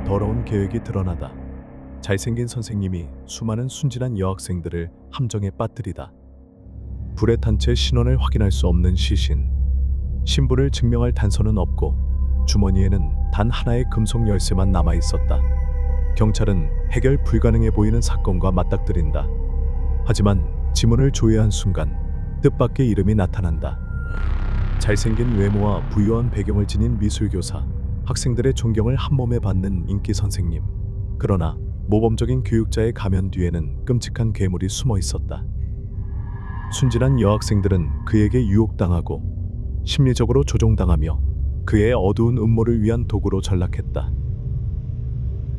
더러운 계획이 드러나다. 잘생긴 선생님이 수많은 순진한 여학생들을 함정에 빠뜨리다. 불에 탄 채 신원을 확인할 수 없는 시신. 신부를 증명할 단서는 없고 주머니에는 단 하나의 금속 열쇠만 남아 있었다. 경찰은 해결 불가능해 보이는 사건과 맞닥뜨린다. 하지만 지문을 조회한 순간 뜻밖의 이름이 나타난다. 잘생긴 외모와 부유한 배경을 지닌 미술교사, 학생들의 존경을 한몸에 받는 인기 선생님. 그러나 모범적인 교육자의 가면 뒤에는 끔찍한 괴물이 숨어 있었다. 순진한 여학생들은 그에게 유혹당하고 심리적으로 조종당하며 그의 어두운 음모를 위한 도구로 전락했다.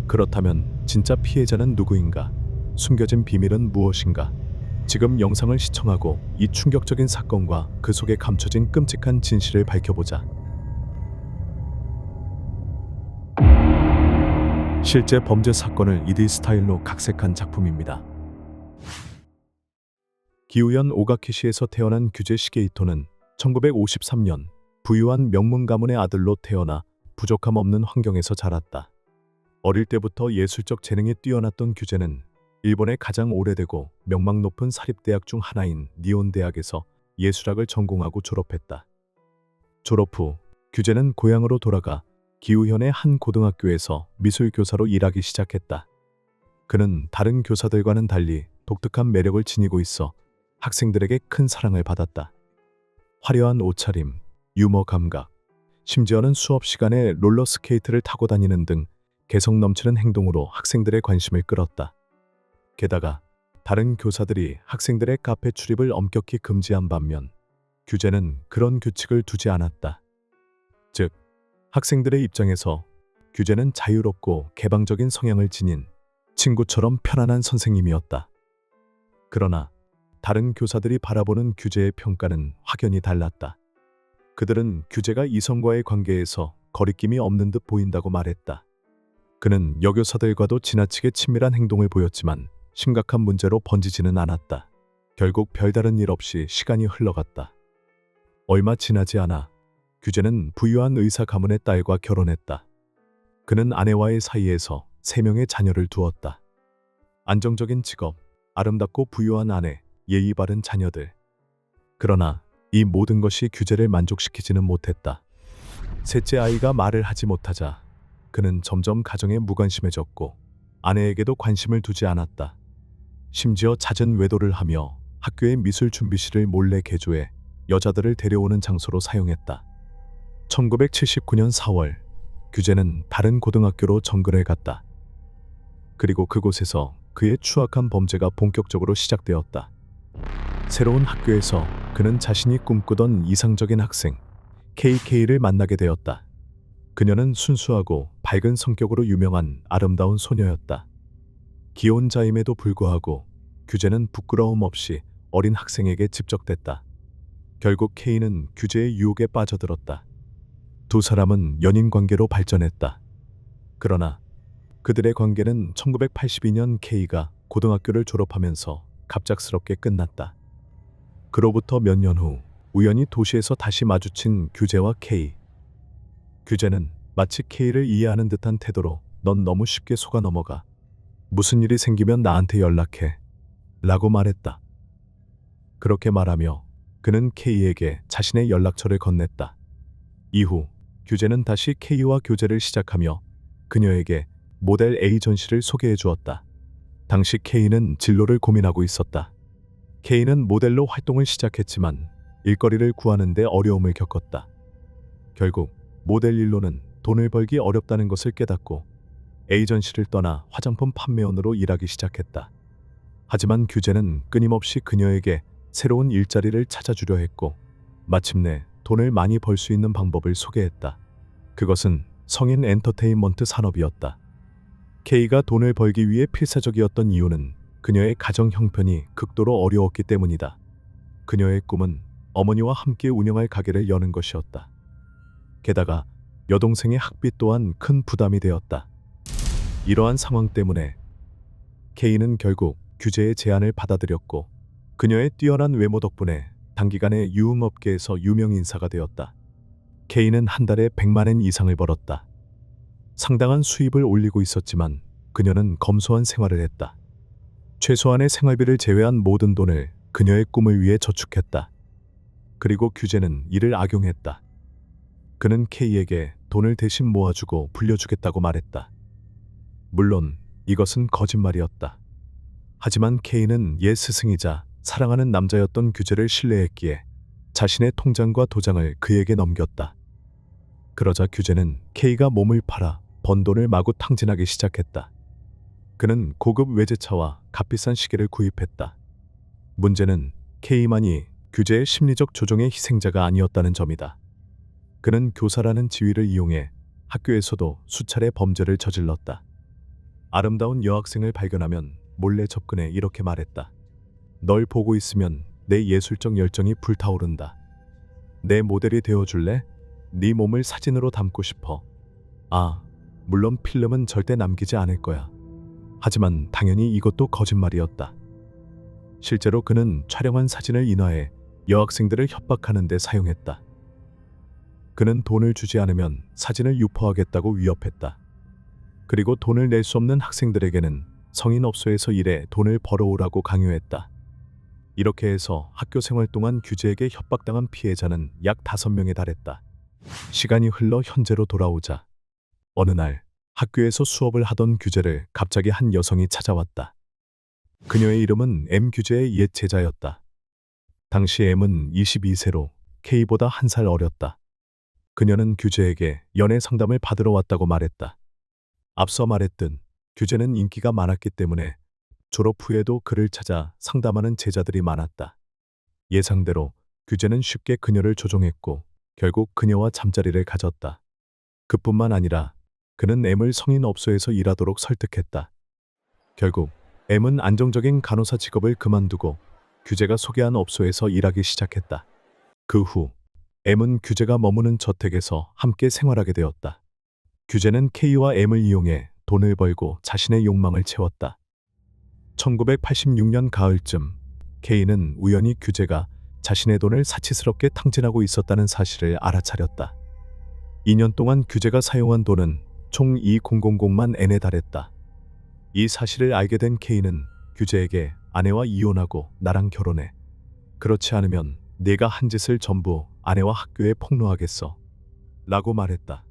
그렇다면 진짜 피해자는 누구인가? 숨겨진 비밀은 무엇인가? 지금 영상을 시청하고 이 충격적인 사건과 그 속에 감춰진 끔찍한 진실을 밝혀보자. 실제 범죄 사건을 2D 스타일로 각색한 작품입니다. 기우현 오가키시에서 태어난 규제 시게이토는 1953년 부유한 명문 가문의 아들로 태어나 부족함 없는 환경에서 자랐다. 어릴 때부터 예술적 재능이 뛰어났던 규제는 일본의 가장 오래되고 명망 높은 사립대학 중 하나인 니온 대학에서 예술학을 전공하고 졸업했다. 졸업 후 규제는 고향으로 돌아가 기우현의 한 고등학교에서 미술교사로 일하기 시작했다. 그는 다른 교사들과는 달리 독특한 매력을 지니고 있어 학생들에게 큰 사랑을 받았다. 화려한 옷차림, 유머 감각, 심지어는 수업 시간에 롤러스케이트를 타고 다니는 등 개성 넘치는 행동으로 학생들의 관심을 끌었다. 게다가 다른 교사들이 학생들의 카페 출입을 엄격히 금지한 반면 규제는 그런 규칙을 두지 않았다. 즉, 학생들의 입장에서 규제는 자유롭고 개방적인 성향을 지닌 친구처럼 편안한 선생님이었다. 그러나 다른 교사들이 바라보는 규제의 평가는 확연히 달랐다. 그들은 규제가 이성과의 관계에서 거리낌이 없는 듯 보인다고 말했다. 그는 여교사들과도 지나치게 친밀한 행동을 보였지만 심각한 문제로 번지지는 않았다. 결국 별다른 일 없이 시간이 흘러갔다. 얼마 지나지 않아 규제는 부유한 의사 가문의 딸과 결혼했다. 그는 아내와의 사이에서 3명의 자녀를 두었다. 안정적인 직업, 아름답고 부유한 아내, 예의 바른 자녀들. 그러나 이 모든 것이 규제를 만족시키지는 못했다. 셋째 아이가 말을 하지 못하자 그는 점점 가정에 무관심해졌고 아내에게도 관심을 두지 않았다. 심지어 잦은 외도를 하며 학교의 미술 준비실을 몰래 개조해 여자들을 데려오는 장소로 사용했다. 1979년 4월, 규제는 다른 고등학교로 전근을 갔다. 그리고 그곳에서 그의 추악한 범죄가 본격적으로 시작되었다. 새로운 학교에서 그는 자신이 꿈꾸던 이상적인 학생, KK를 만나게 되었다. 그녀는 순수하고 밝은 성격으로 유명한 아름다운 소녀였다. 기혼자임에도 불구하고 규제는 부끄러움 없이 어린 학생에게 집적됐다. 결국 K는 규제의 유혹에 빠져들었다. 두 사람은 연인 관계로 발전했다. 그러나 그들의 관계는 1982년 K가 고등학교를 졸업하면서 갑작스럽게 끝났다. 그로부터 몇 년 후 우연히 도시에서 다시 마주친 규제와 K. 규제는 마치 K를 이해하는 듯한 태도로 "넌 너무 쉽게 속아 넘어가. 무슨 일이 생기면 나한테 연락해." 라고 말했다. 그렇게 말하며 그는 K에게 자신의 연락처를 건넸다. 이후 규제는 다시 K와 교제를 시작하며 그녀에게 모델 에이전시를 소개해 주었다. 당시 K는 진로를 고민하고 있었다. K는 모델로 활동을 시작했지만 일거리를 구하는 데 어려움을 겪었다. 결국 모델 일로는 돈을 벌기 어렵다는 것을 깨닫고 에이전시를 떠나 화장품 판매원으로 일하기 시작했다. 하지만 규제는 끊임없이 그녀에게 새로운 일자리를 찾아주려 했고 마침내 돈을 많이 벌 수 있는 방법을 소개했다. 그것은 성인 엔터테인먼트 산업이었다. K가 돈을 벌기 위해 필사적이었던 이유는 그녀의 가정 형편이 극도로 어려웠기 때문이다. 그녀의 꿈은 어머니와 함께 운영할 가게를 여는 것이었다. 게다가 여동생의 학비 또한 큰 부담이 되었다. 이러한 상황 때문에 K는 결국 규제의 제안을 받아들였고 그녀의 뛰어난 외모 덕분에 단기간에 유흥업계에서 유명 인사가 되었다. K는 한 달에 100만 엔 이상을 벌었다. 상당한 수입을 올리고 있었지만 그녀는 검소한 생활을 했다. 최소한의 생활비를 제외한 모든 돈을 그녀의 꿈을 위해 저축했다. 그리고 규제는 이를 악용했다. 그는 K에게 돈을 대신 모아주고 불려주겠다고 말했다. 물론 이것은 거짓말이었다. 하지만 K는 옛 스승이자 사랑하는 남자였던 규제를 신뢰했기에 자신의 통장과 도장을 그에게 넘겼다. 그러자 규제는 K가 몸을 팔아 번 돈을 마구 탕진하기 시작했다. 그는 고급 외제차와 값비싼 시계를 구입했다. 문제는 K만이 규제의 심리적 조종의 희생자가 아니었다는 점이다. 그는 교사라는 지위를 이용해 학교에서도 수차례 범죄를 저질렀다. 아름다운 여학생을 발견하면 몰래 접근해 이렇게 말했다. 널 보고 있으면 내 예술적 열정이 불타오른다. 내 모델이 되어줄래? 네 몸을 사진으로 담고 싶어. 아, 물론 필름은 절대 남기지 않을 거야. 하지만 당연히 이것도 거짓말이었다. 실제로 그는 촬영한 사진을 인화해 여학생들을 협박하는 데 사용했다. 그는 돈을 주지 않으면 사진을 유포하겠다고 위협했다. 그리고 돈을 낼 수 없는 학생들에게는 성인업소에서 일해 돈을 벌어오라고 강요했다. 이렇게 해서 학교 생활 동안 규제에게 협박당한 피해자는 약 5명에 달했다. 시간이 흘러 현재로 돌아오자 어느 날 학교에서 수업을 하던 규제를 갑자기 한 여성이 찾아왔다. 그녀의 이름은 M 규제의 옛 제자였다. 당시 M은 22세로 K보다 1살 어렸다. 그녀는 규제에게 연애 상담을 받으러 왔다고 말했다. 앞서 말했듯 규제는 인기가 많았기 때문에 졸업 후에도 그를 찾아 상담하는 제자들이 많았다. 예상대로 규제는 쉽게 그녀를 조종했고 결국 그녀와 잠자리를 가졌다. 그뿐만 아니라 그는 M을 성인업소에서 일하도록 설득했다. 결국 M은 안정적인 간호사 직업을 그만두고 규제가 소개한 업소에서 일하기 시작했다. 그 후 M은 규제가 머무는 저택에서 함께 생활하게 되었다. 규제는 K와 M을 이용해 돈을 벌고 자신의 욕망을 채웠다. 1986년 가을쯤 K는 우연히 규제가 자신의 돈을 사치스럽게 탕진하고 있었다는 사실을 알아차렸다. 2년 동안 규제가 사용한 돈은 총 2,000만 엔에 달했다. 이 사실을 알게 된 K는 규제에게 아내와 이혼하고 나랑 결혼해. 그렇지 않으면 내가 한 짓을 전부 아내와 학교에 폭로하겠어. 라고 말했다.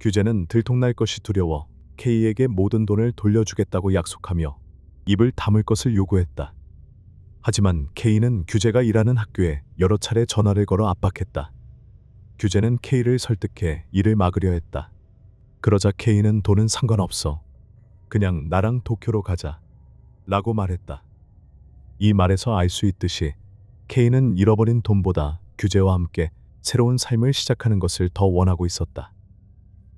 규제는 들통날 것이 두려워 K에게 모든 돈을 돌려주겠다고 약속하며 입을 다물 것을 요구했다. 하지만 K는 규제가 일하는 학교에 여러 차례 전화를 걸어 압박했다. 규제는 K를 설득해 이를 막으려 했다. 그러자 K는 돈은 상관없어. 그냥 나랑 도쿄로 가자. 라고 말했다. 이 말에서 알 수 있듯이 K는 잃어버린 돈보다 규제와 함께 새로운 삶을 시작하는 것을 더 원하고 있었다.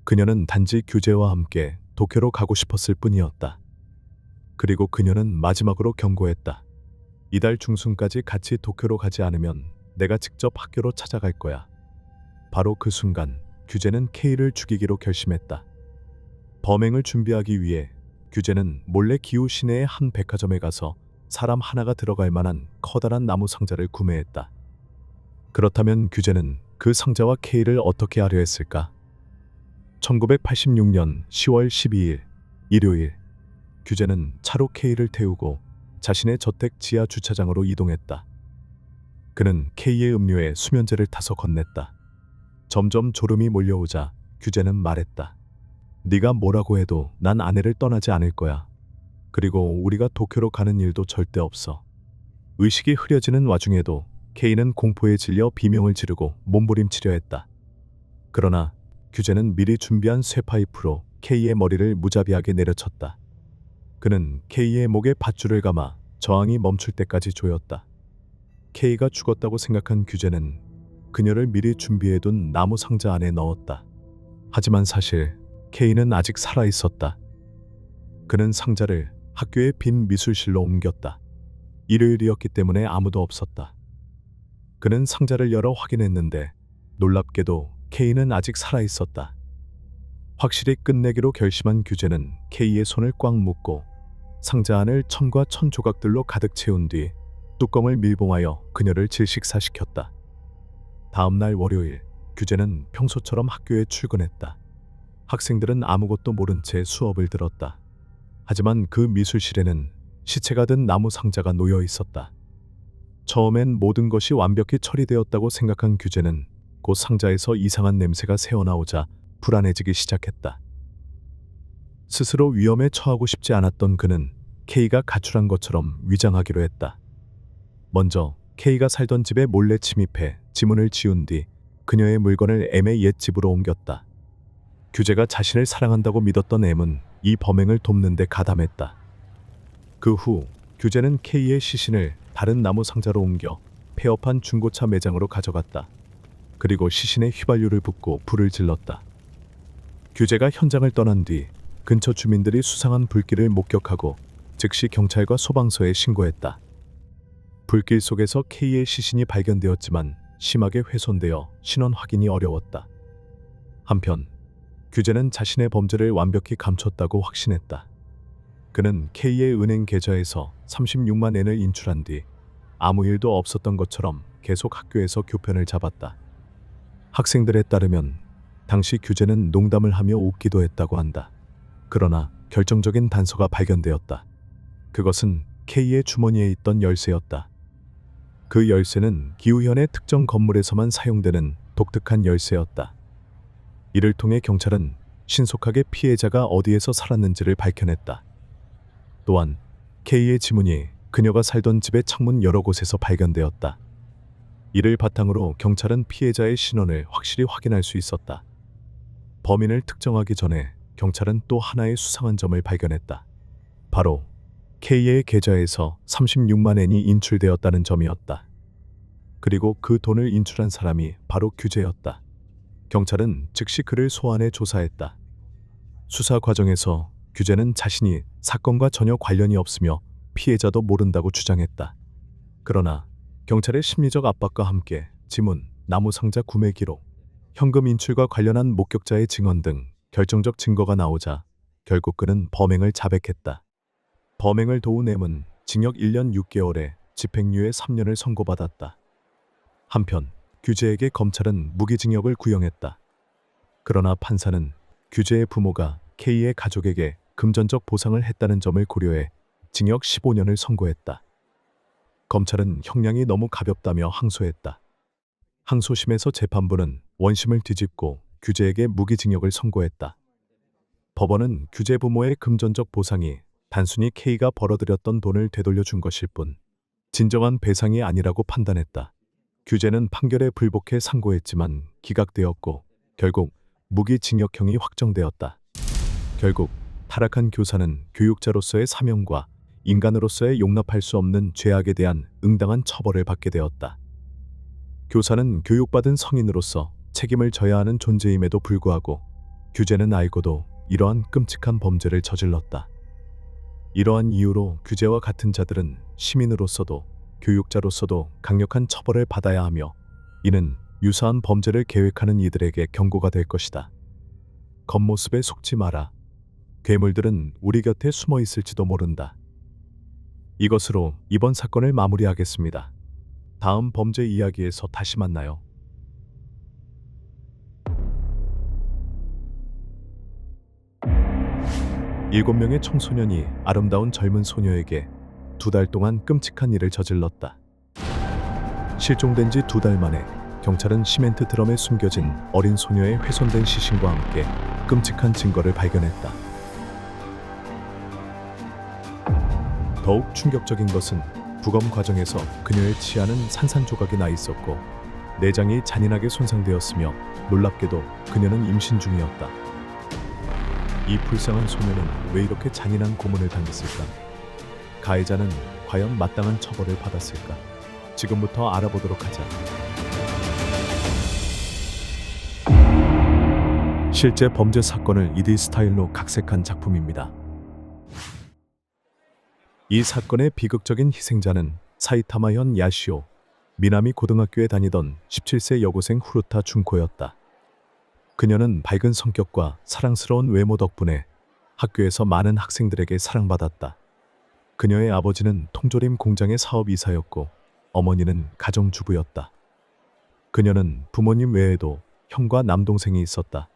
그녀는 단지 규제와 함께 도쿄로 가고 싶었을 뿐이었다. 그리고 그녀는 마지막으로 경고했다. 이달 중순까지 같이 도쿄로 가지 않으면 내가 직접 학교로 찾아갈 거야. 바로 그 순간 규제는 K를 죽이기로 결심했다. 범행을 준비하기 위해 규제는 몰래 기후 시내의 한 백화점에 가서 사람 하나가 들어갈 만한 커다란 나무 상자를 구매했다. 그렇다면 규제는 그 상자와 K를 어떻게 하려 했을까? 1986년 10월 12일 일요일 규제는 차로 K를 태우고 자신의 저택 지하 주차장으로 이동했다. 그는 K의 음료에 수면제를 타서 건넸다. 점점 졸음이 몰려오자 규제는 말했다. 네가 뭐라고 해도 난 아내를 떠나지 않을 거야. 그리고 우리가 도쿄로 가는 일도 절대 없어. 의식이 흐려지는 와중에도 K는 공포에 질려 비명을 지르고 몸부림치려 했다. 그러나 규제는 미리 준비한 쇠파이프로 K의 머리를 무자비하게 내려쳤다. 그는 K의 목에 밧줄을 감아 저항이 멈출 때까지 조였다. K가 죽었다고 생각한 규제는 그녀를 미리 준비해둔 나무 상자 안에 넣었다. 하지만 사실 K는 아직 살아있었다. 그는 상자를 학교의 빈 미술실로 옮겼다. 일요일이었기 때문에 아무도 없었다. 그는 상자를 열어 확인했는데 놀랍게도 K는 아직 살아있었다. 확실히 끝내기로 결심한 규제는 K의 손을 꽉 묶고 상자 안을 천과 천 조각들로 가득 채운 뒤 뚜껑을 밀봉하여 그녀를 질식사시켰다. 다음 날 월요일 규제는 평소처럼 학교에 출근했다. 학생들은 아무것도 모른 채 수업을 들었다. 하지만 그 미술실에는 시체가 든 나무 상자가 놓여 있었다. 처음엔 모든 것이 완벽히 처리되었다고 생각한 규재는 곧 상자에서 이상한 냄새가 새어나오자 불안해지기 시작했다. 스스로 위험에 처하고 싶지 않았던 그는 K가 가출한 것처럼 위장하기로 했다. 먼저 K가 살던 집에 몰래 침입해 지문을 지운 뒤 그녀의 물건을 M의 옛 집으로 옮겼다. 규재가 자신을 사랑한다고 믿었던 M은 이 범행을 돕는 데 가담했다. 그 후 규재는 K의 시신을 다른 나무 상자로 옮겨 폐업한 중고차 매장으로 가져갔다. 그리고 시신에 휘발유를 붓고 불을 질렀다. 규재가 현장을 떠난 뒤 근처 주민들이 수상한 불길을 목격하고 즉시 경찰과 소방서에 신고했다. 불길 속에서 K의 시신이 발견되었지만 심하게 훼손되어 신원 확인이 어려웠다. 한편 규재는 자신의 범죄를 완벽히 감췄다고 확신했다. 그는 K의 은행 계좌에서 36만 엔을 인출한 뒤 아무 일도 없었던 것처럼 계속 학교에서 교편을 잡았다. 학생들에 따르면 당시 규재는 농담을 하며 웃기도 했다고 한다. 그러나 결정적인 단서가 발견되었다. 그것은 K의 주머니에 있던 열쇠였다. 그 열쇠는 기우현의 특정 건물에서만 사용되는 독특한 열쇠였다. 이를 통해 경찰은 신속하게 피해자가 어디에서 살았는지를 밝혀냈다. 또한 K의 지문이 그녀가 살던 집의 창문 여러 곳에서 발견되었다. 이를 바탕으로 경찰은 피해자의 신원을 확실히 확인할 수 있었다. 범인을 특정하기 전에 경찰은 또 하나의 수상한 점을 발견했다. 바로 K의 계좌에서 36만 엔이 인출되었다는 점이었다. 그리고 그 돈을 인출한 사람이 바로 규재였다. 경찰은 즉시 그를 소환해 조사했다. 수사 과정에서 규재는 자신이 사건과 전혀 관련이 없으며 피해자도 모른다고 주장했다. 그러나 경찰의 심리적 압박과 함께 지문, 나무 상자 구매 기록, 현금 인출과 관련한 목격자의 증언 등 결정적 증거가 나오자 결국 그는 범행을 자백했다. 범행을 도운 M은 징역 1년 6개월에 집행유예 3년을 선고받았다. 한편 규재에게 검찰은 무기징역을 구형했다. 그러나 판사는 규재의 부모가 K의 가족에게 금전적 보상을 했다는 점을 고려해 징역 15년을 선고했다. 검찰은 형량이 너무 가볍다며 항소했다. 항소심에서 재판부는 원심을 뒤집고 규재에게 무기징역을 선고했다. 법원은 규재 부모의 금전적 보상이 단순히 K가 벌어들였던 돈을 되돌려준 것일 뿐 진정한 배상이 아니라고 판단했다. 규재는 판결에 불복해 상고했지만 기각되었고 결국 무기징역형이 확정되었다. 결국 타락한 교사는 교육자로서의 사명과 인간으로서의 용납할 수 없는 죄악에 대한 응당한 처벌을 받게 되었다. 교사는 교육받은 성인으로서 책임을 져야 하는 존재임에도 불구하고 규재는 알고도 이러한 끔찍한 범죄를 저질렀다. 이러한 이유로 규재와 같은 자들은 시민으로서도 교육자로서도 강력한 처벌을 받아야 하며 이는 유사한 범죄를 계획하는 이들에게 경고가 될 것이다. 겉모습에 속지 마라. 괴물들은 우리 곁에 숨어 있을지도 모른다. 이것으로 이번 사건을 마무리하겠습니다. 다음 범죄 이야기에서 다시 만나요. 일곱 명의 청소년이 아름다운 젊은 소녀에게 2달 동안 끔찍한 일을 저질렀다. 실종된 지 2달 만에 경찰은 시멘트 드럼에 숨겨진 어린 소녀의 훼손된 시신과 함께 끔찍한 증거를 발견했다. 더욱 충격적인 것은 부검 과정에서 그녀의 치아는 산산조각이 나 있었고 내장이 잔인하게 손상되었으며 놀랍게도 그녀는 임신 중이었다. 이 불쌍한 소녀는 왜 이렇게 잔인한 고문을 당했을까? 가해자는 과연 마땅한 처벌을 받았을까? 지금부터 알아보도록 하자. 실제 범죄 사건을 2D 스타일로 각색한 작품입니다. 이 사건의 비극적인 희생자는 사이타마현 야시오, 미나미 고등학교에 다니던 17세 여고생 후루타 준코였다. 그녀는 밝은 성격과 사랑스러운 외모 덕분에 학교에서 많은 학생들에게 사랑받았다. 그녀의 아버지는 통조림 공장의 사업이사였고 어머니는 가정주부였다. 그녀는 부모님 외에도 형과 남동생이 있었다.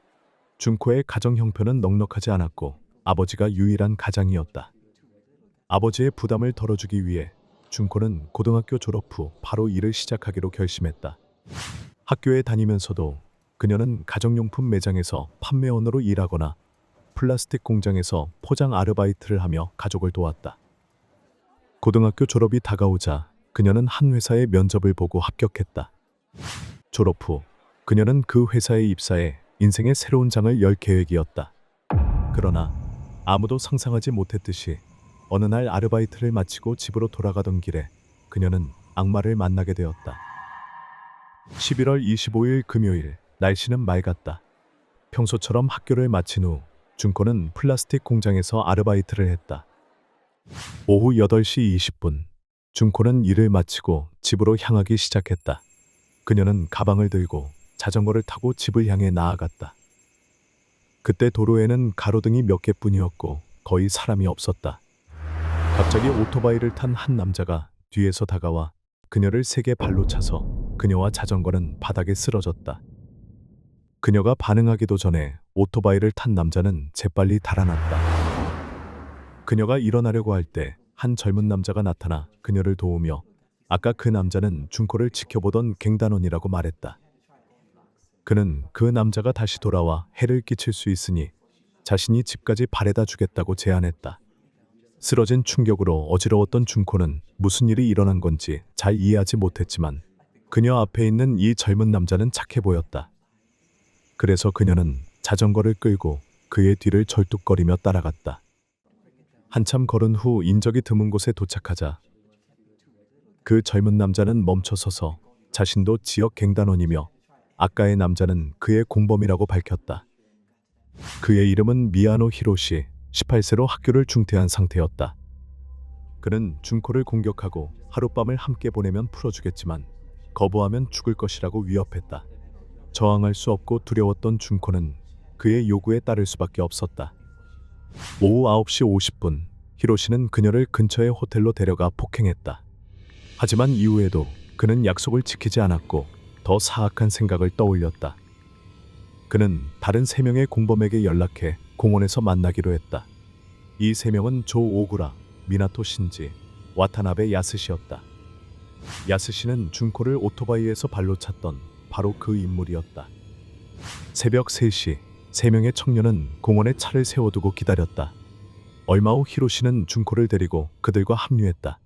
준코의 가정 형편은 넉넉하지 않았고 아버지가 유일한 가장이었다. 아버지의 부담을 덜어주기 위해 준코는 고등학교 졸업 후 바로 일을 시작하기로 결심했다. 학교에 다니면서도 그녀는 가정용품 매장에서 판매원으로 일하거나 플라스틱 공장에서 포장 아르바이트를 하며 가족을 도왔다. 고등학교 졸업이 다가오자 그녀는 한 회사의 면접을 보고 합격했다. 졸업 후 그녀는 그 회사에 입사해 인생의 새로운 장을 열 계획이었다. 그러나 아무도 상상하지 못했듯이 어느 날 아르바이트를 마치고 집으로 돌아가던 길에 그녀는 악마를 만나게 되었다. 11월 25일 금요일, 날씨는 맑았다. 평소처럼 학교를 마친 후 준코는 플라스틱 공장에서 아르바이트를 했다. 오후 8시 20분, 준코는 일을 마치고 집으로 향하기 시작했다. 그녀는 가방을 들고 자전거를 타고 집을 향해 나아갔다. 그때 도로에는 가로등이 몇 개뿐이었고 거의 사람이 없었다. 갑자기 오토바이를 탄 한 남자가 뒤에서 다가와 그녀를 세게 발로 차서 그녀와 자전거는 바닥에 쓰러졌다. 그녀가 반응하기도 전에 오토바이를 탄 남자는 재빨리 달아났다. 그녀가 일어나려고 할 때 한 젊은 남자가 나타나 그녀를 도우며 아까 그 남자는 준코를 지켜보던 갱단원이라고 말했다. 그는 그 남자가 다시 돌아와 해를 끼칠 수 있으니 자신이 집까지 바래다 주겠다고 제안했다. 쓰러진 충격으로 어지러웠던 준코는 무슨 일이 일어난 건지 잘 이해하지 못했지만 그녀 앞에 있는 이 젊은 남자는 착해 보였다. 그래서 그녀는 자전거를 끌고 그의 뒤를 절뚝거리며 따라갔다. 한참 걸은 후 인적이 드문 곳에 도착하자 그 젊은 남자는 멈춰서서 자신도 지역 갱단원이며 아까의 남자는 그의 공범이라고 밝혔다. 그의 이름은 미야노 히로시, 18세로 학교를 중퇴한 상태였다. 그는 준코를 공격하고 하룻밤을 함께 보내면 풀어주겠지만 거부하면 죽을 것이라고 위협했다. 저항할 수 없고 두려웠던 준코는 그의 요구에 따를 수밖에 없었다. 오후 9시 50분, 히로시는 그녀를 근처의 호텔로 데려가 폭행했다. 하지만 이후에도 그는 약속을 지키지 않았고 더 사악한 생각을 떠올렸다. 그는 다른 3명의 공범에게 연락해 공원에서 만나기로 했다. 이 3명은 조 오구라, 미나토 신지, 와타나베 야스시였다. 야스시는 준코를 오토바이에서 발로 찼던 바로 그 인물이었다. 새벽 3시, 3명의 청년은 공원에 차를 세워두고 기다렸다. 얼마 후 히로시는 준코를 데리고 그들과 합류했다.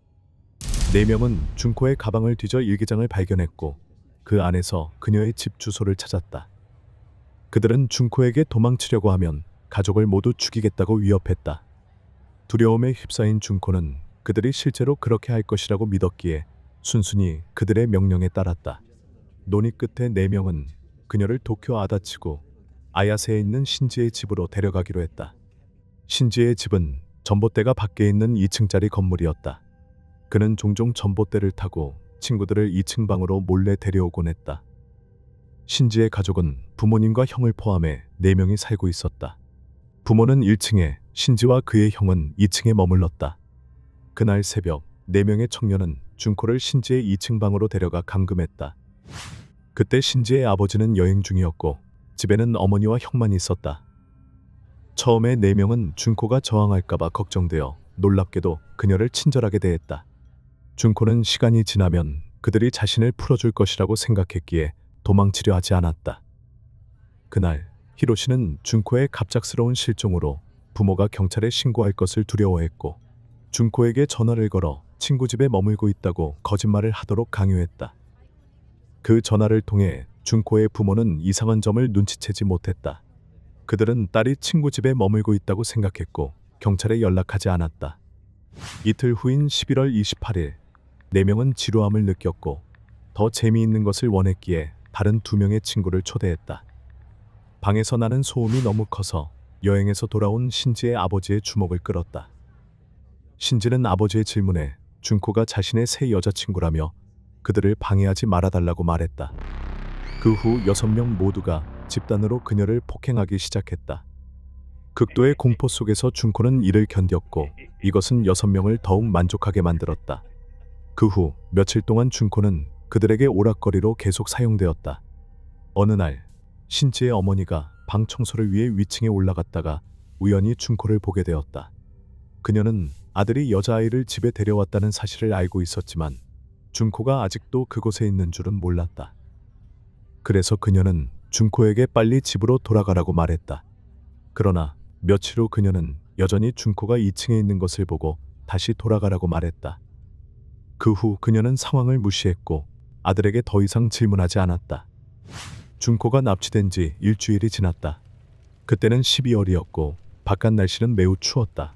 4명은 준코의 가방을 뒤져 일기장을 발견했고 그 안에서 그녀의 집 주소를 찾았다. 그들은 준코에게 도망치려고 하면 가족을 모두 죽이겠다고 위협했다. 두려움에 휩싸인 준코는 그들이 실제로 그렇게 할 것이라고 믿었기에 순순히 그들의 명령에 따랐다. 논의 끝에 4명은 그녀를 도쿄 아다치구 아야세에 있는 신지의 집으로 데려가기로 했다. 신지의 집은 전봇대가 밖에 있는 2층짜리 건물이었다. 그는 종종 전봇대를 타고 친구들을 2층 방으로 몰래 데려오곤 했다. 신지의 가족은 부모님과 형을 포함해 4명이 살고 있었다. 부모는 1층에, 신지와 그의 형은 2층에 머물렀다. 그날 새벽 4명의 청년은 준코를 신지의 2층 방으로 데려가 감금했다. 그때 신지의 아버지는 여행 중이었고 집에는 어머니와 형만 있었다. 처음에 4명은 준코가 저항할까봐 걱정되어 놀랍게도 그녀를 친절하게 대했다. 준코는 시간이 지나면 그들이 자신을 풀어줄 것이라고 생각했기에 도망치려 하지 않았다. 그날 히로시는 준코의 갑작스러운 실종으로 부모가 경찰에 신고할 것을 두려워했고 준코에게 전화를 걸어 친구 집에 머물고 있다고 거짓말을 하도록 강요했다. 그 전화를 통해 준코의 부모는 이상한 점을 눈치채지 못했다. 그들은 딸이 친구 집에 머물고 있다고 생각했고 경찰에 연락하지 않았다. 이틀 후인 11월 28일 4명은 지루함을 느꼈고 더 재미있는 것을 원했기에 다른 2명의 친구를 초대했다. 방에서 나는 소음이 너무 커서 여행에서 돌아온 신지의 아버지의 주목을 끌었다. 신지는 아버지의 질문에 준코가 자신의 새 여자친구라며 그들을 방해하지 말아달라고 말했다. 그 후 6명 모두가 집단으로 그녀를 폭행하기 시작했다. 극도의 공포 속에서 준코는 이를 견뎠고 이것은 6명을 더욱 만족하게 만들었다. 그 후 며칠 동안 준코는 그들에게 오락거리로 계속 사용되었다. 어느 날 신지의 어머니가 방 청소를 위해 위층에 올라갔다가 우연히 준코를 보게 되었다. 그녀는 아들이 여자아이를 집에 데려왔다는 사실을 알고 있었지만 준코가 아직도 그곳에 있는 줄은 몰랐다. 그래서 그녀는 준코에게 빨리 집으로 돌아가라고 말했다. 그러나 며칠 후 그녀는 여전히 준코가 2층에 있는 것을 보고 다시 돌아가라고 말했다. 그 후 그녀는 상황을 무시했고 아들에게 더 이상 질문하지 않았다. 준코가 납치된 지 일주일이 지났다. 그때는 12월이었고 바깥 날씨는 매우 추웠다.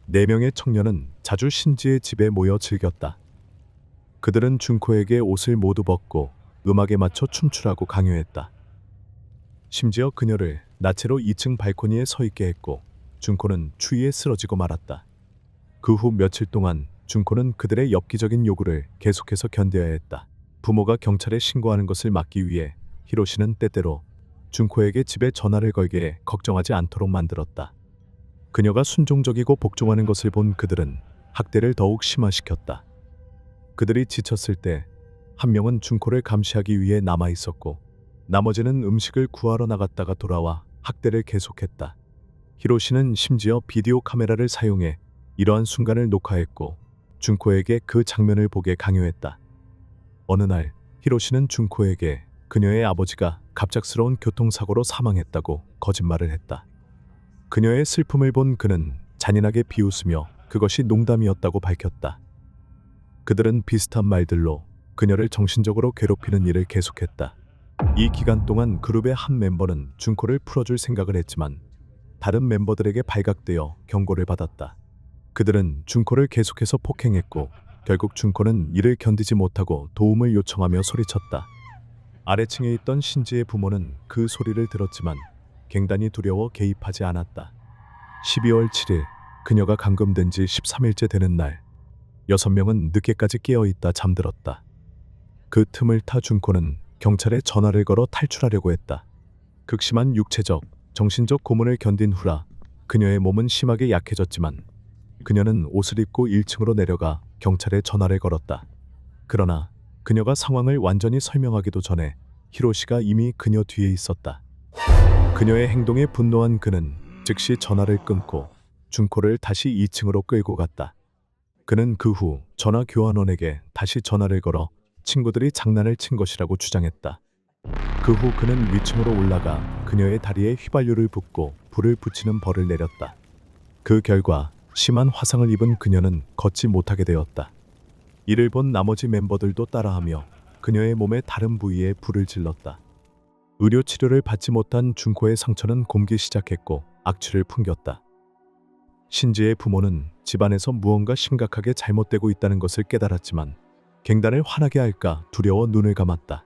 4명의 청년은 자주 신지의 집에 모여 즐겼다. 그들은 준코에게 옷을 모두 벗고 음악에 맞춰 춤추라고 강요했다. 심지어 그녀를 나체로 2층 발코니에 서 있게 했고 준코는 추위에 쓰러지고 말았다. 그 후 며칠 동안 준코는 그들의 엽기적인 요구를 계속해서 견뎌야 했다. 부모가 경찰에 신고하는 것을 막기 위해 히로시는 때때로 준코에게 집에 전화를 걸게 해 걱정하지 않도록 만들었다. 그녀가 순종적이고 복종하는 것을 본 그들은 학대를 더욱 심화시켰다. 그들이 지쳤을 때 한 명은 준코를 감시하기 위해 남아 있었고 나머지는 음식을 구하러 나갔다가 돌아와 학대를 계속했다. 히로시는 심지어 비디오 카메라를 사용해 이러한 순간을 녹화했고 준코에게 그 장면을 보게 강요했다. 어느 날 히로시는 준코에게 그녀의 아버지가 갑작스러운 교통사고로 사망했다고 거짓말을 했다. 그녀의 슬픔을 본 그는 잔인하게 비웃으며 그것이 농담이었다고 밝혔다. 그들은 비슷한 말들로 그녀를 정신적으로 괴롭히는 일을 계속했다. 이 기간 동안 그룹의 한 멤버는 준코를 풀어줄 생각을 했지만 다른 멤버들에게 발각되어 경고를 받았다. 그들은 준코를 계속해서 폭행했고 결국 준코는 이를 견디지 못하고 도움을 요청하며 소리쳤다. 아래층에 있던 신지의 부모는 그 소리를 들었지만 갱단이 두려워 개입하지 않았다. 12월 7일 그녀가 감금된 지 13일째 되는 날 6명은 늦게까지 깨어있다 잠들었다. 그 틈을 타 준코는 경찰에 전화를 걸어 탈출하려고 했다. 극심한 육체적, 정신적 고문을 견딘 후라 그녀의 몸은 심하게 약해졌지만 그녀는 옷을 입고 1층으로 내려가 경찰에 전화를 걸었다. 그러나 그녀가 상황을 완전히 설명하기도 전에 히로시가 이미 그녀 뒤에 있었다. 그녀의 행동에 분노한 그는 즉시 전화를 끊고 준코를 다시 2층으로 끌고 갔다. 그는 그 후 전화 교환원에게 다시 전화를 걸어 친구들이 장난을 친 것이라고 주장했다. 그 후 그는 위층으로 올라가 그녀의 다리에 휘발유를 붓고 불을 붙이는 벌을 내렸다. 그 결과 심한 화상을 입은 그녀는 걷지 못하게 되었다. 이를 본 나머지 멤버들도 따라하며 그녀의 몸의 다른 부위에 불을 질렀다. 의료 치료를 받지 못한 준코의 상처는 곪기 시작했고 악취를 풍겼다. 신지의 부모는 집안에서 무언가 심각하게 잘못되고 있다는 것을 깨달았지만 갱단을 화나게 할까 두려워 눈을 감았다.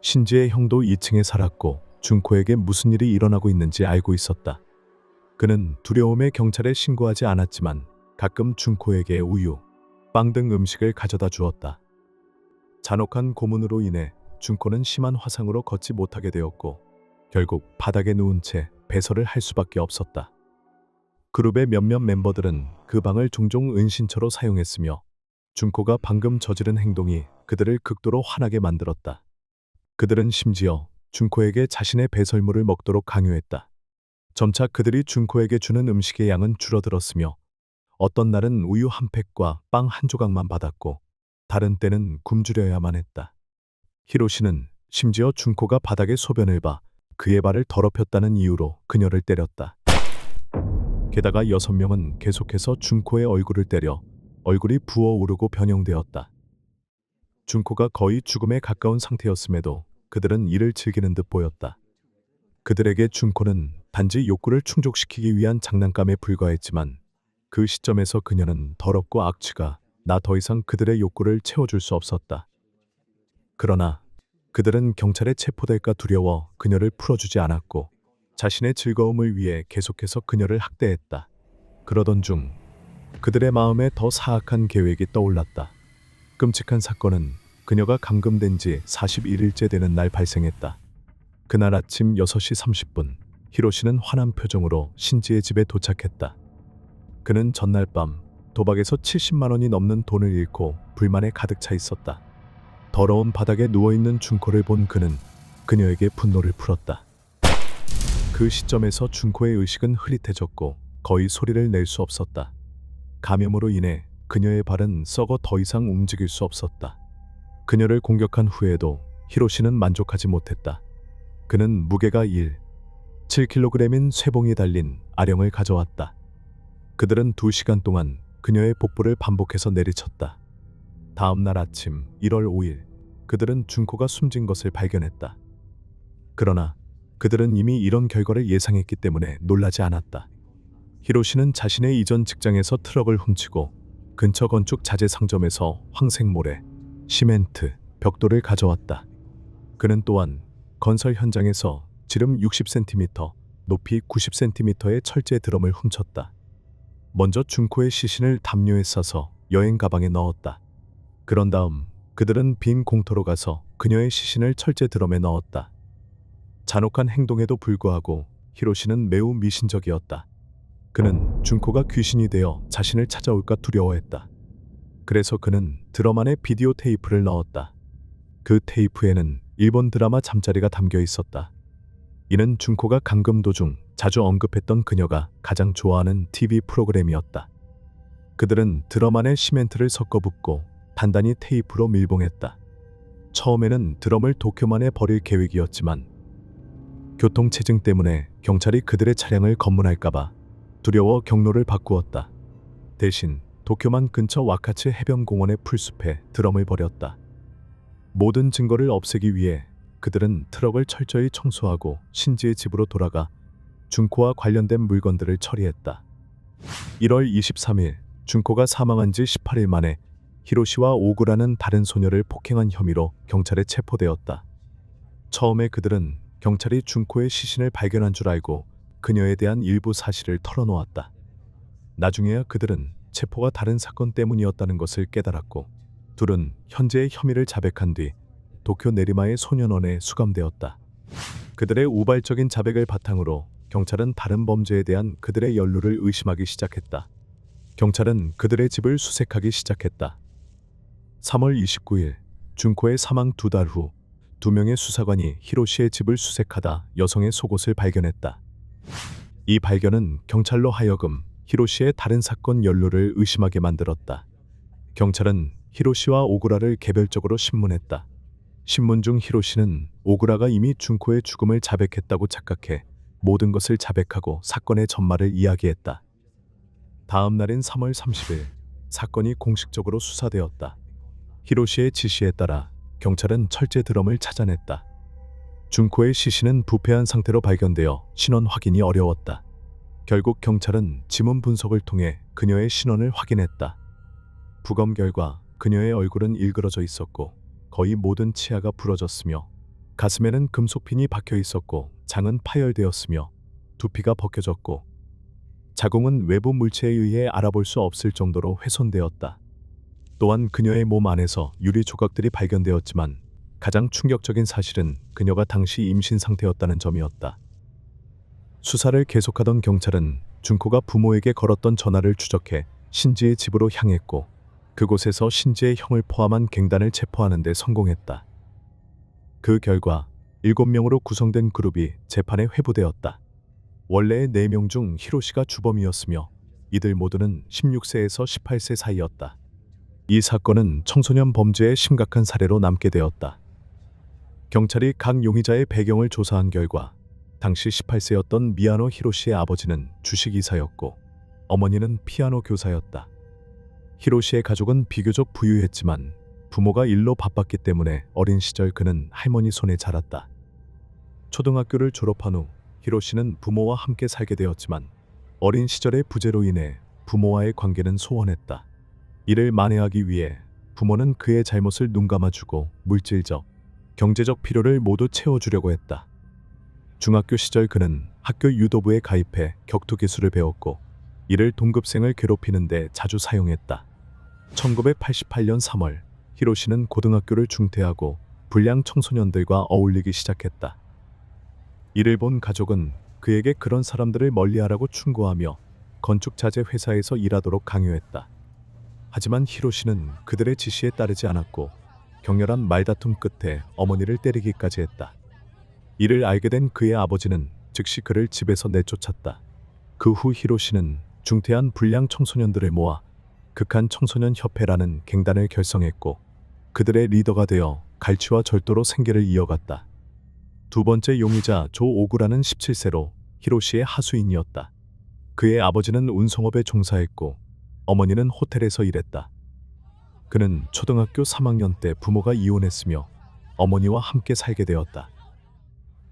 신지의 형도 2층에 살았고 준코에게 무슨 일이 일어나고 있는지 알고 있었다. 그는 두려움에 경찰에 신고하지 않았지만 가끔 준코에게 우유, 빵 등 음식을 가져다 주었다. 잔혹한 고문으로 인해 준코는 심한 화상으로 걷지 못하게 되었고 결국 바닥에 누운 채 배설을 할 수밖에 없었다. 그룹의 몇몇 멤버들은 그 방을 종종 은신처로 사용했으며 준코가 방금 저지른 행동이 그들을 극도로 화나게 만들었다. 그들은 심지어 준코에게 자신의 배설물을 먹도록 강요했다. 점차 그들이 준코에게 주는 음식의 양은 줄어들었으며 어떤 날은 우유 한 팩과 빵 한 조각만 받았고 다른 때는 굶주려야만 했다. 히로시는 심지어 준코가 바닥에 소변을 봐 그의 발을 더럽혔다는 이유로 그녀를 때렸다. 게다가 6명은 계속해서 준코의 얼굴을 때려 얼굴이 부어오르고 변형되었다. 준코가 거의 죽음에 가까운 상태였음에도 그들은 이를 즐기는 듯 보였다. 그들에게 준코는 단지 욕구를 충족시키기 위한 장난감에 불과했지만 그 시점에서 그녀는 더럽고 악취가 나 더 이상 그들의 욕구를 채워줄 수 없었다. 그러나 그들은 경찰에 체포될까 두려워 그녀를 풀어주지 않았고 자신의 즐거움을 위해 계속해서 그녀를 학대했다. 그러던 중 그들의 마음에 더 사악한 계획이 떠올랐다. 끔찍한 사건은 그녀가 감금된 지 41일째 되는 날 발생했다. 그날 아침 6시 30분 히로시는 환한 표정으로 신지의 집에 도착했다. 그는 전날 밤 도박에서 70만 원이 넘는 돈을 잃고 불만에 가득 차 있었다. 더러운 바닥에 누워있는 준코를 본 그는 그녀에게 분노를 풀었다. 그 시점에서 준코의 의식은 흐릿해졌고 거의 소리를 낼 수 없었다. 감염으로 인해 그녀의 발은 썩어 더 이상 움직일 수 없었다. 그녀를 공격한 후에도 히로시는 만족하지 못했다. 그는 무게가 7kg인 쇠봉이 달린 아령을 가져왔다. 그들은 2시간 동안 그녀의 복부를 반복해서 내리쳤다. 다음 날 아침 1월 5일 그들은 준코가 숨진 것을 발견했다. 그러나 그들은 이미 이런 결과를 예상했기 때문에 놀라지 않았다. 히로시는 자신의 이전 직장에서 트럭을 훔치고 근처 건축 자재 상점에서 황색모래, 시멘트, 벽돌을 가져왔다. 그는 또한 건설 현장에서 지름 60cm, 높이 90cm의 철제 드럼을 훔쳤다. 먼저 준코의 시신을 담요에 싸서 여행 가방에 넣었다. 그런 다음 그들은 빈 공터로 가서 그녀의 시신을 철제 드럼에 넣었다. 잔혹한 행동에도 불구하고 히로시는 매우 미신적이었다. 그는 준코가 귀신이 되어 자신을 찾아올까 두려워했다. 그래서 그는 드럼 안에 비디오 테이프를 넣었다. 그 테이프에는 일본 드라마 잠자리가 담겨 있었다. 이는 준코가 감금 도중 자주 언급했던 그녀가 가장 좋아하는 TV 프로그램이었다. 그들은 드럼 안에 시멘트를 섞어 붓고 단단히 테이프로 밀봉했다. 처음에는 드럼을 도쿄만에 버릴 계획이었지만 교통체증 때문에 경찰이 그들의 차량을 검문할까봐 두려워 경로를 바꾸었다. 대신 도쿄만 근처 와카츠 해변공원의 풀숲에 드럼을 버렸다. 모든 증거를 없애기 위해 그들은 트럭을 철저히 청소하고 신지의 집으로 돌아가 준코와 관련된 물건들을 처리했다. 1월 23일 준코가 사망한 지 18일 만에 히로시와 오구라는 다른 소녀를 폭행한 혐의로 경찰에 체포되었다. 처음에 그들은 경찰이 준코의 시신을 발견한 줄 알고 그녀에 대한 일부 사실을 털어놓았다. 나중에야 그들은 체포가 다른 사건 때문이었다는 것을 깨달았고 둘은 현재의 혐의를 자백한 뒤 도쿄 내리마의 소년원에 수감되었다. 그들의 우발적인 자백을 바탕으로 경찰은 다른 범죄에 대한 그들의 연루를 의심하기 시작했다. 경찰은 그들의 집을 수색하기 시작했다. 3월 29일 준코의 사망 2달 후 2명의 수사관이 히로시의 집을 수색하다 여성의 속옷을 발견했다. 이 발견은 경찰로 하여금 히로시의 다른 사건 연루를 의심하게 만들었다. 경찰은 히로시와 오구라를 개별적으로 신문했다. 신문 중 히로시는 오구라가 이미 준코의 죽음을 자백했다고 착각해 모든 것을 자백하고 사건의 전말을 이야기했다. 다음 날인 3월 30일 사건이 공식적으로 수사되었다. 히로시의 지시에 따라 경찰은 철제 드럼을 찾아냈다. 준코의 시신은 부패한 상태로 발견되어 신원 확인이 어려웠다. 결국 경찰은 지문 분석을 통해 그녀의 신원을 확인했다. 부검 결과 그녀의 얼굴은 일그러져 있었고 거의 모든 치아가 부러졌으며 가슴에는 금속핀이 박혀 있었고 장은 파열되었으며 두피가 벗겨졌고 자궁은 외부 물체에 의해 알아볼 수 없을 정도로 훼손되었다. 또한 그녀의 몸 안에서 유리 조각들이 발견되었지만 가장 충격적인 사실은 그녀가 당시 임신 상태였다는 점이었다. 수사를 계속하던 경찰은 준코가 부모에게 걸었던 전화를 추적해 신지의 집으로 향했고 그곳에서 신지의 형을 포함한 갱단을 체포하는 데 성공했다. 그 결과 7명으로 구성된 그룹이 재판에 회부되었다. 원래의 4명 중 히로시가 주범이었으며 이들 모두는 16세에서 18세 사이였다. 이 사건은 청소년 범죄의 심각한 사례로 남게 되었다. 경찰이 각 용의자의 배경을 조사한 결과 당시 18세였던 미야노 히로시의 아버지는 주식이사였고 어머니는 피아노 교사였다. 히로시의 가족은 비교적 부유했지만 부모가 일로 바빴기 때문에 어린 시절 그는 할머니 손에 자랐다. 초등학교를 졸업한 후 히로시는 부모와 함께 살게 되었지만 어린 시절의 부재로 인해 부모와의 관계는 소원했다. 이를 만회하기 위해 부모는 그의 잘못을 눈감아주고 물질적, 경제적 필요를 모두 채워주려고 했다. 중학교 시절 그는 학교 유도부에 가입해 격투 기술을 배웠고 이를 동급생을 괴롭히는 데 자주 사용했다. 1988년 3월 히로시는 고등학교를 중퇴하고 불량 청소년들과 어울리기 시작했다. 이를 본 가족은 그에게 그런 사람들을 멀리하라고 충고하며 건축 자재 회사에서 일하도록 강요했다. 하지만 히로시는 그들의 지시에 따르지 않았고 격렬한 말다툼 끝에 어머니를 때리기까지 했다. 이를 알게 된 그의 아버지는 즉시 그를 집에서 내쫓았다. 그 후 히로시는 중퇴한 불량 청소년들을 모아 극한 청소년 협회라는 갱단을 결성했고 그들의 리더가 되어 갈취와 절도로 생계를 이어갔다. 두 번째 용의자 조 오구라는 17세로 히로시의 하수인이었다. 그의 아버지는 운송업에 종사했고 어머니는 호텔에서 일했다. 그는 초등학교 3학년 때 부모가 이혼했으며 어머니와 함께 살게 되었다.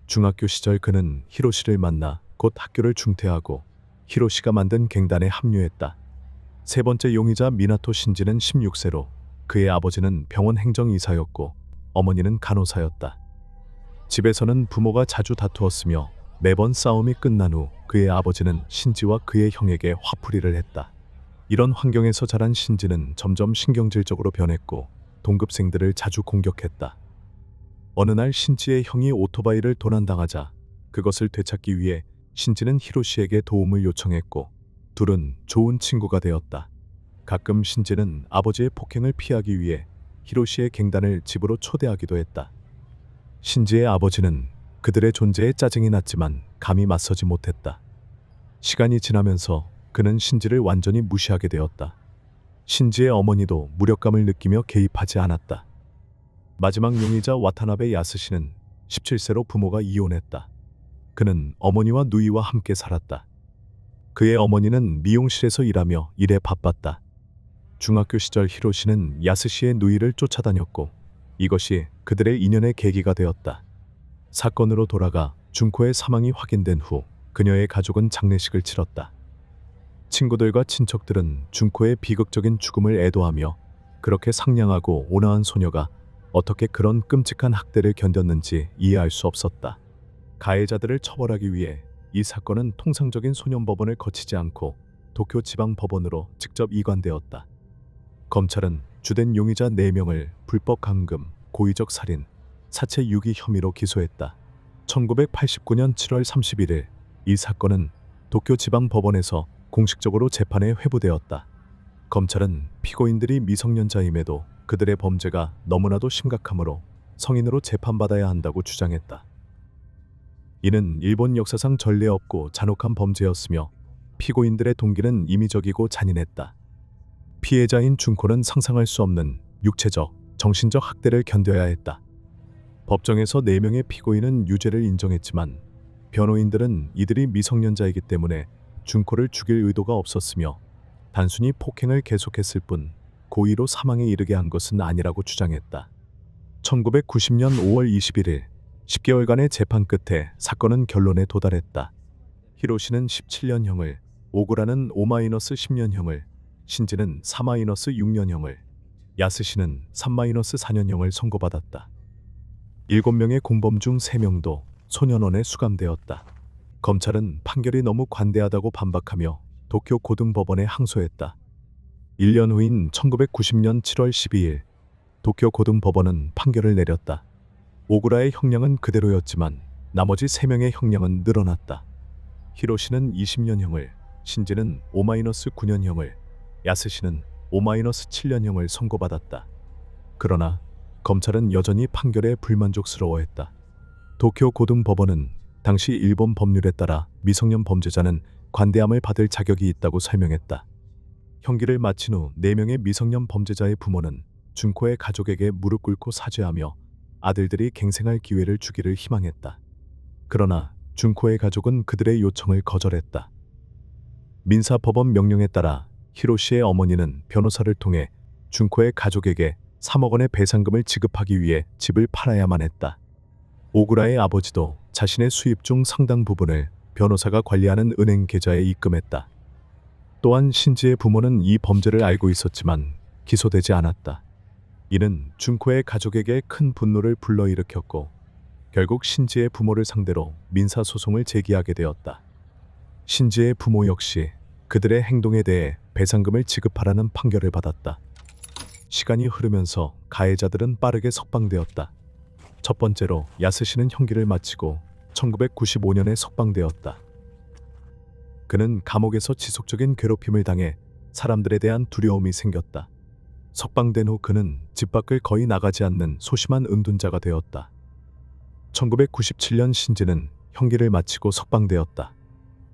중학교 시절 그는 히로시를 만나 곧 학교를 중퇴하고 히로시가 만든 갱단에 합류했다. 세 번째 용의자 미나토 신지는 16세로 그의 아버지는 병원 행정이사였고 어머니는 간호사였다. 집에서는 부모가 자주 다투었으며 매번 싸움이 끝난 후 그의 아버지는 신지와 그의 형에게 화풀이를 했다. 이런 환경에서 자란 신지는 점점 신경질적으로 변했고 동급생들을 자주 공격했다. 어느 날 신지의 형이 오토바이를 도난당하자 그것을 되찾기 위해 신지는 히로시에게 도움을 요청했고 둘은 좋은 친구가 되었다. 가끔 신지는 아버지의 폭행을 피하기 위해 히로시의 갱단을 집으로 초대하기도 했다. 신지의 아버지는 그들의 존재에 짜증이 났지만 감히 맞서지 못했다. 시간이 지나면서 그는 신지를 완전히 무시하게 되었다. 신지의 어머니도 무력감을 느끼며 개입하지 않았다. 마지막 용의자 와타나베 야스시는 17세로 부모가 이혼했다. 그는 어머니와 누이와 함께 살았다. 그의 어머니는 미용실에서 일하며 일에 바빴다. 중학교 시절 히로시는 야스시의 누이를 쫓아다녔고 이것이 그들의 인연의 계기가 되었다. 사건으로 돌아가 준코의 사망이 확인된 후 그녀의 가족은 장례식을 치렀다. 친구들과 친척들은 준코의 비극적인 죽음을 애도하며 그렇게 상냥하고 온화한 소녀가 어떻게 그런 끔찍한 학대를 견뎠는지 이해할 수 없었다. 가해자들을 처벌하기 위해 이 사건은 통상적인 소년법원을 거치지 않고 도쿄지방법원으로 직접 이관되었다. 검찰은 주된 용의자 4명을 불법 감금, 고의적 살인, 사체 유기 혐의로 기소했다. 1989년 7월 31일 이 사건은 도쿄지방법원에서 공식적으로 재판에 회부되었다. 검찰은 피고인들이 미성년자임에도 그들의 범죄가 너무나도 심각하므로 성인으로 재판받아야 한다고 주장했다. 이는 일본 역사상 전례 없고 잔혹한 범죄였으며 피고인들의 동기는 임의적이고 잔인했다. 피해자인 준코는 상상할 수 없는 육체적, 정신적 학대를 견뎌야 했다. 법정에서 4명의 피고인은 유죄를 인정했지만 변호인들은 이들이 미성년자이기 때문에 준코를 죽일 의도가 없었으며 단순히 폭행을 계속했을 뿐 고의로 사망에 이르게 한 것은 아니라고 주장했다. 1990년 5월 21일 10개월간의 재판 끝에 사건은 결론에 도달했다. 히로시는 17년형을, 오구라는 5-10년형을, 신지는 4-6년형을, 야스시는 3-4년형을 선고받았다. 7명의 공범 중 3명도 소년원에 수감되었다. 검찰은 판결이 너무 관대하다고 반박하며 도쿄 고등법원에 항소했다. 1년 후인 1990년 7월 12일 도쿄 고등법원은 판결을 내렸다. 오구라의 형량은 그대로였지만 나머지 3명의 형량은 늘어났다. 히로시는 20년형을, 신지는 5-9년형을, 야스시는 5-7년형을 선고받았다. 그러나 검찰은 여전히 판결에 불만족스러워했다. 도쿄 고등법원은 당시 일본 법률에 따라 미성년 범죄자는 관대함을 받을 자격이 있다고 설명했다. 형기를 마친 후 4명의 미성년 범죄자의 부모는 준코의 가족에게 무릎 꿇고 사죄하며 아들들이 갱생할 기회를 주기를 희망했다. 그러나 준코의 가족은 그들의 요청을 거절했다. 민사법원 명령에 따라 히로시의 어머니는 변호사를 통해 준코의 가족에게 3억 원의 배상금을 지급하기 위해 집을 팔아야만 했다. 오구라의 아버지도 자신의 수입 중 상당 부분을 변호사가 관리하는 은행 계좌에 입금했다. 또한 신지의 부모는 이 범죄를 알고 있었지만 기소되지 않았다. 이는 준코의 가족에게 큰 분노를 불러일으켰고 결국 신지의 부모를 상대로 민사소송을 제기하게 되었다. 신지의 부모 역시 그들의 행동에 대해 배상금을 지급하라는 판결을 받았다. 시간이 흐르면서 가해자들은 빠르게 석방되었다. 첫 번째로 야스시는 형기를 마치고 1995년에 석방되었다. 그는 감옥에서 지속적인 괴롭힘을 당해 사람들에 대한 두려움이 생겼다. 석방된 후 그는 집 밖을 거의 나가지 않는 소심한 은둔자가 되었다. 1997년 신지는 형기를 마치고 석방되었다.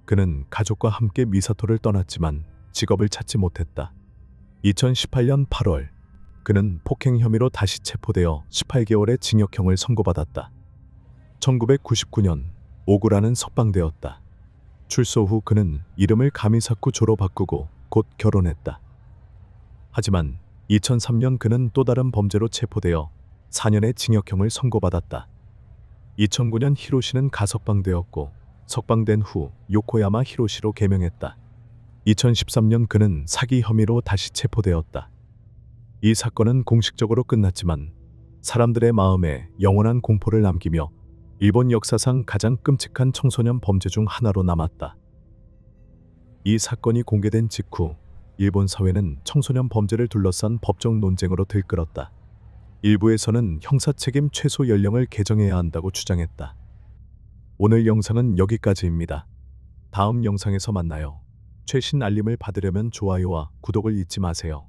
그는 가족과 함께 미사토를 떠났지만 직업을 찾지 못했다. 2018년 8월 그는 폭행 혐의로 다시 체포되어 18개월의 징역형을 선고받았다. 1999년 오구라는 석방되었다. 출소 후 그는 이름을 가미사쿠조로 바꾸고 곧 결혼했다. 하지만 2003년 그는 또 다른 범죄로 체포되어 4년의 징역형을 선고받았다. 2009년 히로시는 가석방되었고 석방된 후 요코야마 히로시로 개명했다. 2013년 그는 사기 혐의로 다시 체포되었다. 이 사건은 공식적으로 끝났지만 사람들의 마음에 영원한 공포를 남기며 일본 역사상 가장 끔찍한 청소년 범죄 중 하나로 남았다. 이 사건이 공개된 직후 일본 사회는 청소년 범죄를 둘러싼 법적 논쟁으로 들끓었다. 일부에서는 형사 책임 최소 연령을 개정해야 한다고 주장했다. 오늘 영상은 여기까지입니다. 다음 영상에서 만나요. 최신 알림을 받으려면 좋아요와 구독을 잊지 마세요.